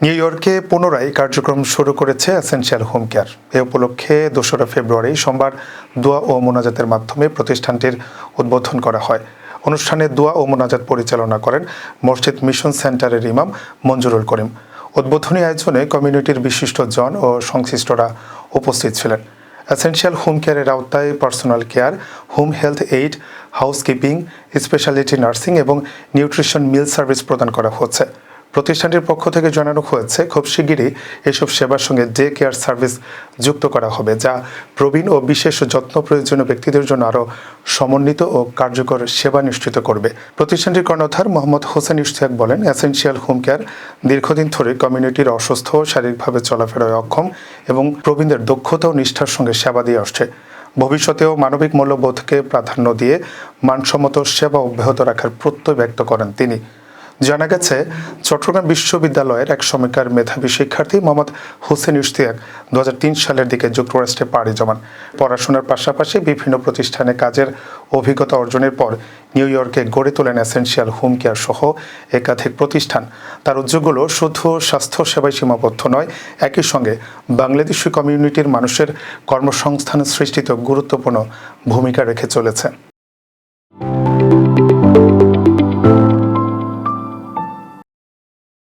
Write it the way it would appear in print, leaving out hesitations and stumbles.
New ইয়র্কে পুনরায় কার্যক্রম শুরু করেছে এসেনশিয়াল হোম কেয়ার। এ উপলক্ষে 2রা ফেব্রুয়ারি সোমবার দোয়া ও মোনাজাতের মাধ্যমে প্রতিষ্ঠানটির উদ্বোধন করা হয়। অনুষ্ঠানে দোয়া ও মোনাজাত পরিচালনা করেন মসজিদ মিশন সেন্টারের ইমাম মঞ্জুরুল করিম। উদ্বোধনী আয়োজনে কমিউনিটির বিশিষ্ট জন ও সংশ্লিষ্টরা উপস্থিত ছিলেন। এসেনশিয়াল হোম কেয়ারের আওতায় personal care, home health aid, housekeeping, speciality nursing এবং নিউট্রিশন মিল সার্ভিস প্রদান করা হচ্ছে। প্রতিষ্ঠানটির পক্ষ থেকে জানানো হয়েছে, খুব শিগগিরই এসব সেবার সঙ্গে ডে কেয়ার সার্ভিস যুক্ত করা হবে, যা প্রবীণ ও বিশেষ যত্ন প্রয়োজনীয় ব্যক্তিদের জন্য আরও সমন্বিত ও কার্যকর সেবা নিশ্চিত করবে। প্রতিষ্ঠানটির কর্ণধার মোহাম্মদ হোসেন ইশতিয়াক বলেন, এসেনশিয়াল হোম কেয়ার দীর্ঘদিন ধরে কমিউনিটির অসুস্থ, শারীরিকভাবে চলাফেরায় অক্ষম এবং প্রবীণদের দক্ষতা ও নিষ্ঠার সঙ্গে সেবা দিয়ে আসছে। ভবিষ্যতেও মানবিক মূল্যবোধকে প্রাধান্য দিয়ে মানসম্মত সেবা অব্যাহত রাখার প্রত্যয় ব্যক্ত করেন তিনি। জানা গেছে, চট্টগ্রাম বিশ্ববিদ্যালয়ের এক সময়কার মেধাবী শিক্ষার্থী মোহাম্মদ হোসেন ইশতিয়াক 2003 সালের দিকে যুক্তরাষ্ট্রে পাড়ি জমান। পড়াশোনার পাশাপাশি বিভিন্ন প্রতিষ্ঠানে কাজের অভিজ্ঞতা অর্জনের পর নিউ ইয়র্কে গড়ে তোলেন এসেনশিয়াল হোম কেয়ার সহ একাধিক প্রতিষ্ঠান। তার উদ্যোগগুলো শুধু স্বাস্থ্য সেবায় সীমাবদ্ধ নয়, একই সঙ্গে বাংলাদেশি কমিউনিটির মানুষের কর্মসংস্থান সৃষ্টিতে গুরুত্বপূর্ণ ভূমিকা রেখে চলেছে।